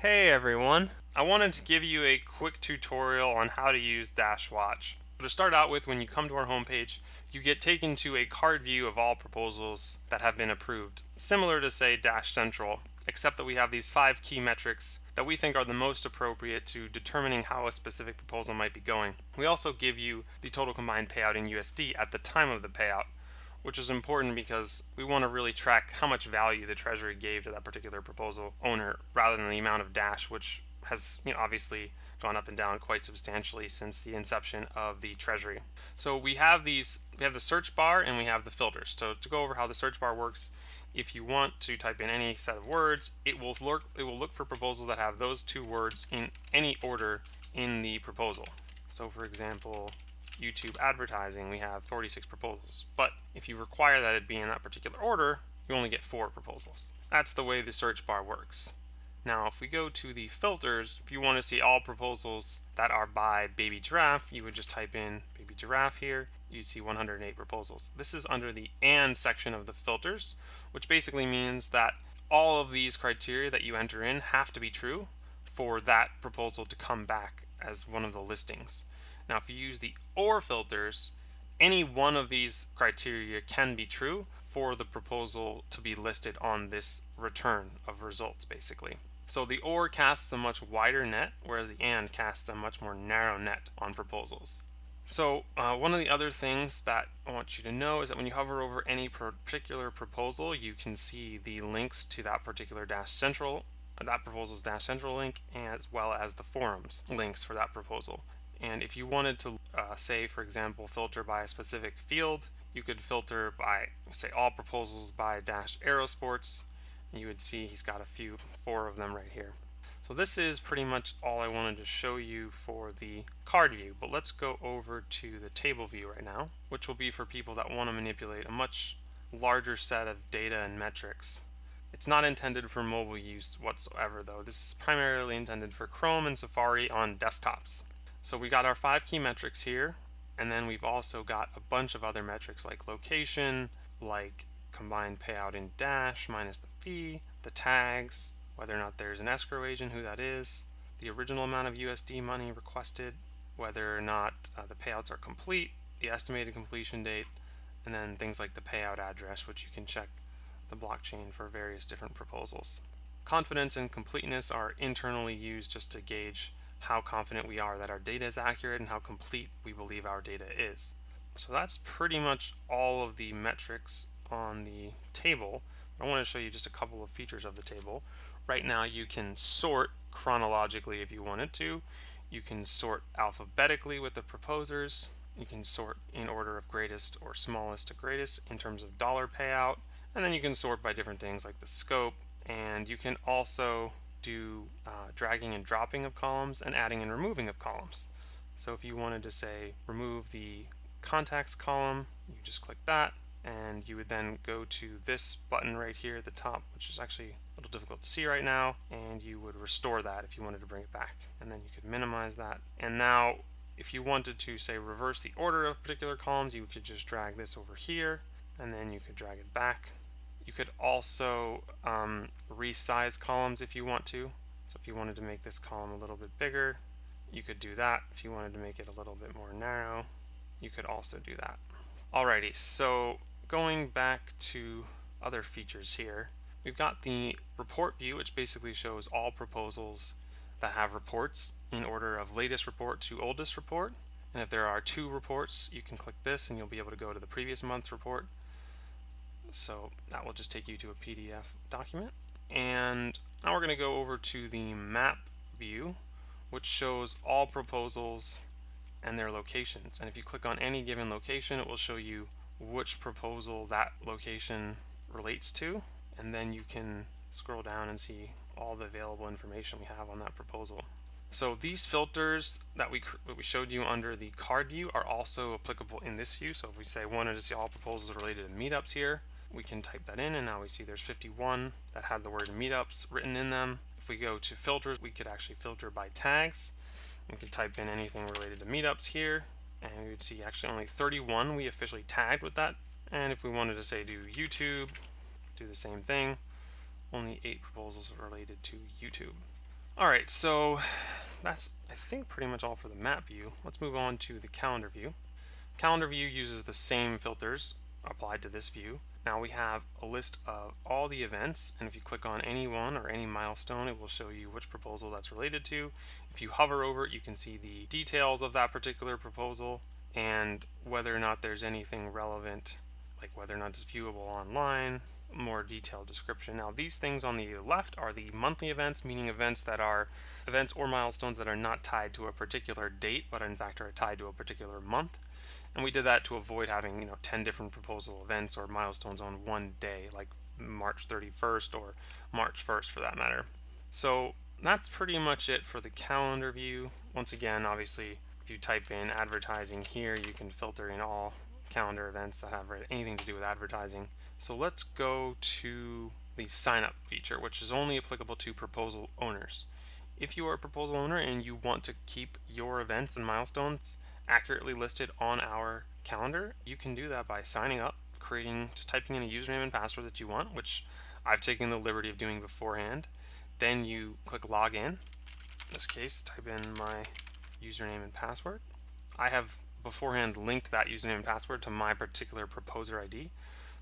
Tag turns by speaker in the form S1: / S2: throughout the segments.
S1: Hey everyone! I wanted to give you a quick tutorial on how to use Dashwatch. But to start out with, when you come to our homepage, you get taken to a card view of all proposals that have been approved, similar to say Dash Central, except that we have these 5 key metrics that we think are the most appropriate to determining how a specific proposal might be going. We also give you the total combined payout in USD at the time of the payout, which is important because we want to really track how much value the Treasury gave to that particular proposal owner rather than the amount of Dash, which has obviously gone up and down quite substantially since the inception of the Treasury. So we have the search bar and we have the filters. So to go over how the search bar works, if you want to type in any set of words, it will look for proposals that have those 2 words in any order in the proposal. So for example, YouTube advertising, we have 46 proposals. But if you require that it be in that particular order, you only get 4 proposals. That's the way the search bar works. Now, if we go to the filters, if you want to see all proposals that are by Baby Giraffe, you would just type in Baby Giraffe here. You'd see 108 proposals. This is under the AND section of the filters, which basically means that all of these criteria that you enter in have to be true for that proposal to come back as one of the listings. Now, if you use the OR filters, any one of these criteria can be true for the proposal to be listed on this return of results, basically. So the OR casts a much wider net, whereas the AND casts a much more narrow net on proposals. So one of the other things that I want you to know is that when you hover over any particular proposal, you can see the links to that particular Dash Central, that proposal's Dash Central link, as well as the forums links for that proposal. And if you wanted to say, for example, filter by a specific field, you could filter by, say, all proposals by Dash Aerosports. You would see he's got 4 of them right here. So this is pretty much all I wanted to show you for the card view, but let's go over to the table view right now, which will be for people that want to manipulate a much larger set of data and metrics. It's not intended for mobile use whatsoever though. This is primarily intended for Chrome and Safari on desktops. So we got our 5 key metrics here, and then we've also got a bunch of other metrics like location, like combined payout in Dash minus the fee, the tags, whether or not there's an escrow agent, who that is, the original amount of USD money requested, whether or not the payouts are complete, the estimated completion date, and then things like the payout address, which you can check the blockchain for various different proposals. Confidence and completeness are internally used just to gauge how confident we are that our data is accurate and how complete we believe our data is. So that's pretty much all of the metrics on the table. I want to show you just a couple of features of the table. Right now you can sort chronologically if you wanted to. You can sort alphabetically with the proposers. You can sort in order of greatest or smallest to greatest in terms of dollar payout. And then you can sort by different things like the scope. And you can also do dragging and dropping of columns and adding and removing of columns. So if you wanted to say remove the contacts column, you just click that, and you would then go to this button right here at the top, which is actually a little difficult to see right now, and you would restore that if you wanted to bring it back. And then you could minimize that. And now if you wanted to say reverse the order of particular columns, you could just drag this over here, and then you could drag it back. You could also resize columns if you want to. So if you wanted to make this column a little bit bigger, you could do that. If you wanted to make it a little bit more narrow, you could also do that. Alrighty, so going back to other features here, we've got the report view, which basically shows all proposals that have reports in order of latest report to oldest report. And if there are 2 reports, you can click this and you'll be able to go to the previous month's report. So that will just take you to a PDF document. And now we're going to go over to the map view, which shows all proposals and their locations. And if you click on any given location, it will show you which proposal that location relates to. And then you can scroll down and see all the available information we have on that proposal. So these filters that we showed you under the card view are also applicable in this view. So if we say wanted to see all proposals related to meetups here, we can type that in, and now we see there's 51 that had the word meetups written in them. If we go to filters, we could actually filter by tags. We could type in anything related to meetups here, and we would see actually only 31 we officially tagged with that. And if we wanted to say do YouTube, do the same thing. Only 8 proposals related to YouTube. All right, so that's, I think, pretty much all for the map view. Let's move on to the calendar view. Calendar view uses the same filters applied to this view. Now we have a list of all the events, and if you click on any one or any milestone, it will show you which proposal that's related to. If you hover over it, you can see the details of that particular proposal and whether or not there's anything relevant, like whether or not it's viewable online, more detailed description. Now these things on the left are the monthly events, meaning events that are events or milestones that are not tied to a particular date, but in fact are tied to a particular month. And we did that to avoid having 10 different proposal events or milestones on one day, like March 31st or March 1st for that matter. So that's pretty much it for the calendar view. Once again, obviously, if you type in advertising here, you can filter in all calendar events that have anything to do with advertising. So let's go to the sign up feature, which is only applicable to proposal owners. If you are a proposal owner and you want to keep your events and milestones accurately listed on our calendar, you can do that by signing up, just typing in a username and password that you want, which I've taken the liberty of doing beforehand. Then you click login. In this case, type in my username and password. I have beforehand linked that username and password to my particular proposer ID.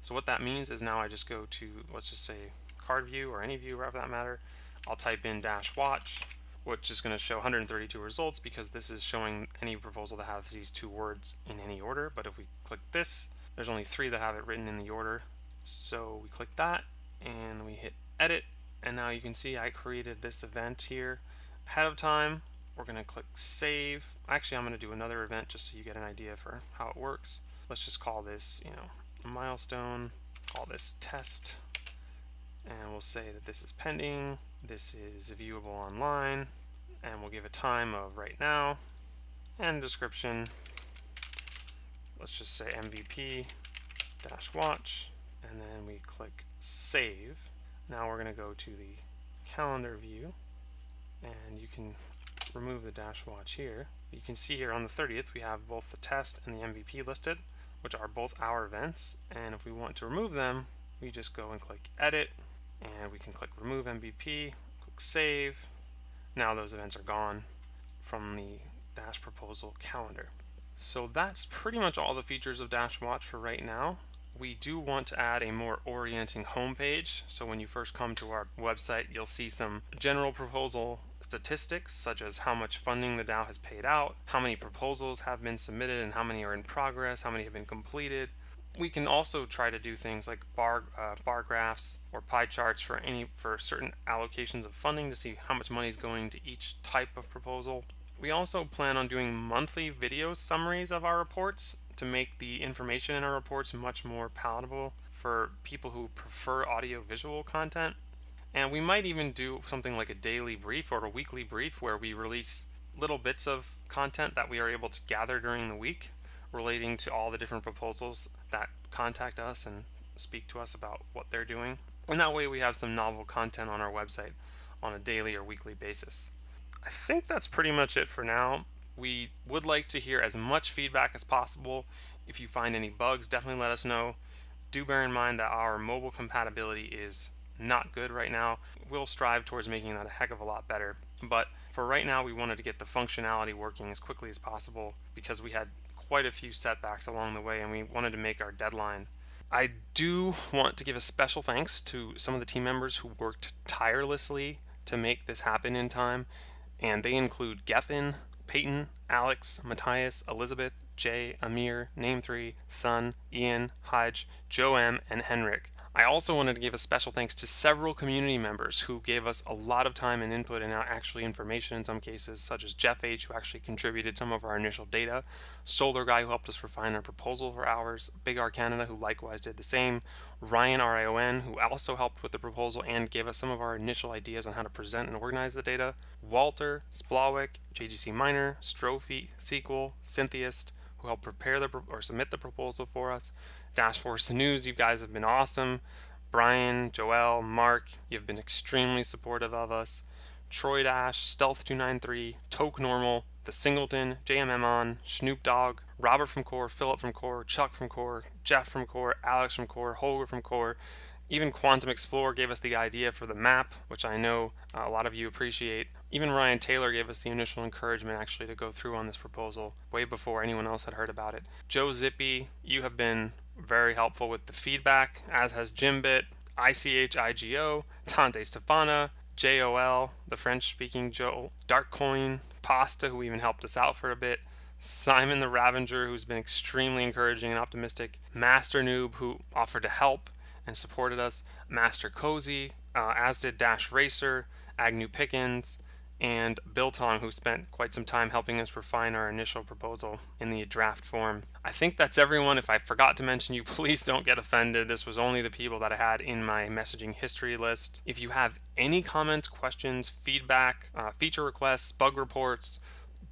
S1: So what that means is now I just go to, let's just say, card view or any view for that matter. I'll type in -watch, which is going to show 132 results because this is showing any proposal that has these two words in any order. But if we click this, there's only 3 that have it written in the order. So we click that and we hit edit, and now you can see I created this event here ahead of time. We're going to click save. Actually, I'm going to do another event just so you get an idea for how it works. Let's just call this, milestone, call this test, and we'll say that this is pending, this is viewable online, and we'll give a time of right now, and description, let's just say MVP -watch, and then we click save. Now we're going to go to the calendar view, and you can remove the -watch here. You can see here on the 30th we have both the test and the MVP listed, which are both our events, and if we want to remove them, we just go and click edit, and we can click remove MVP, click save. Now those events are gone from the Dash proposal calendar. So that's pretty much all the features of DashWatch for right now. We do want to add a more orienting homepage. So when you first come to our website, you'll see some general proposal statistics, such as how much funding the DAO has paid out, how many proposals have been submitted and how many are in progress, how many have been completed. We can also try to do things like bar graphs or pie charts for certain allocations of funding to see how much money is going to each type of proposal. We also plan on doing monthly video summaries of our reports to make the information in our reports much more palatable for people who prefer audio-visual content. And we might even do something like a daily brief or a weekly brief where we release little bits of content that we are able to gather during the week relating to all the different proposals that contact us and speak to us about what they're doing. And that way we have some novel content on our website on a daily or weekly basis. I think that's pretty much it for now. We would like to hear as much feedback as possible. If you find any bugs, definitely let us know. Do bear in mind that our mobile compatibility is not good right now. We'll strive towards making that a heck of a lot better. But for right now, we wanted to get the functionality working as quickly as possible because we had quite a few setbacks along the way and we wanted to make our deadline. I do want to give a special thanks to some of the team members who worked tirelessly to make this happen in time. And they include Gethin, Peyton, Alex, Matthias, Elizabeth, Jay, Amir, Name3, Sun, Ian, Haj, Joe M, and Henrik. I also wanted to give a special thanks to several community members who gave us a lot of time and input and actually information in some cases, such as Jeff H, who actually contributed some of our initial data, Solar Guy, who helped us refine our proposal for ours, Big R Canada, who likewise did the same, Ryan RION, who also helped with the proposal and gave us some of our initial ideas on how to present and organize the data, Walter, Splawick, JGC Miner, Strophe, Sequel, Cynthiast, who helped prepare or submit the proposal for us, Dashforce News, you guys have been awesome. Brian, Joel, Mark, you've been extremely supportive of us. Troy Dash, Stealth293, Toke Normal, The Singleton, JMMon, Snoop Dogg, Robert from Core, Philip from Core, Chuck from Core, Jeff from Core, Alex from Core, Holger from Core. Even Quantum Explorer gave us the idea for the map, which I know a lot of you appreciate. Even Ryan Taylor gave us the initial encouragement actually to go through on this proposal way before anyone else had heard about it. Joe Zippy, you have been very helpful with the feedback, as has Jimbit, ICHIGO, Tante Stefana, JOL, the French speaking Joe, Darkcoin, Pasta, who even helped us out for a bit, Simon the Ravenger, who's been extremely encouraging and optimistic, Master Noob, who offered to help and supported us, Master Cozy, as did Dash Racer, Agnew Pickens, and Biltong, who spent quite some time helping us refine our initial proposal in the draft form. I think that's everyone. If I forgot to mention you, please don't get offended. This was only the people that I had in my messaging history list. If you have any comments, questions, feedback, feature requests, bug reports,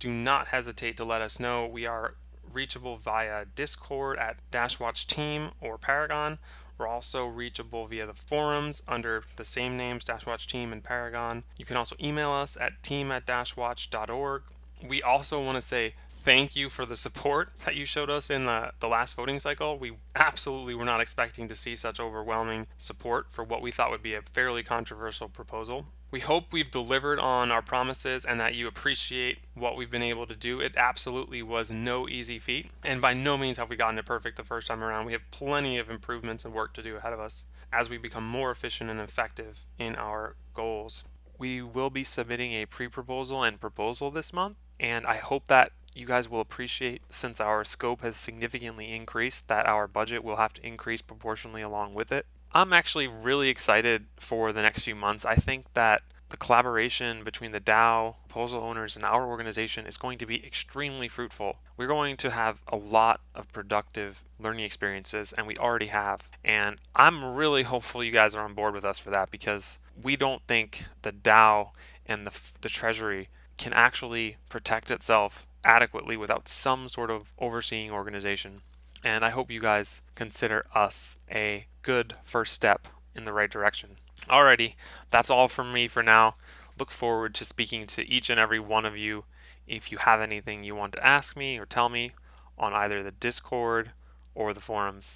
S1: do not hesitate to let us know. We are reachable via Discord at Dashwatch Team or Paragon. We're also reachable via the forums under the same names, Dashwatch Team and Paragon. You can also email us at team@dashwatch.org. We also want to say thank you for the support that you showed us in the last voting cycle. We absolutely were not expecting to see such overwhelming support for what we thought would be a fairly controversial proposal. We hope we've delivered on our promises and that you appreciate what we've been able to do. It absolutely was no easy feat, and by no means have we gotten it perfect the first time around. We have plenty of improvements and work to do ahead of us as we become more efficient and effective in our goals. We will be submitting a pre-proposal and proposal this month, and I hope that you guys will appreciate, since our scope has significantly increased, that our budget will have to increase proportionally along with it. I'm actually really excited for the next few months. I think that the collaboration between the DAO, proposal owners, and our organization is going to be extremely fruitful. We're going to have a lot of productive learning experiences, and we already have. And I'm really hopeful you guys are on board with us for that, because we don't think the DAO and the Treasury can actually protect itself adequately without some sort of overseeing organization. And I hope you guys consider us a good first step in the right direction. Alrighty, that's all from me for now. Look forward to speaking to each and every one of you. If you have anything you want to ask me or tell me on either the Discord or the forums.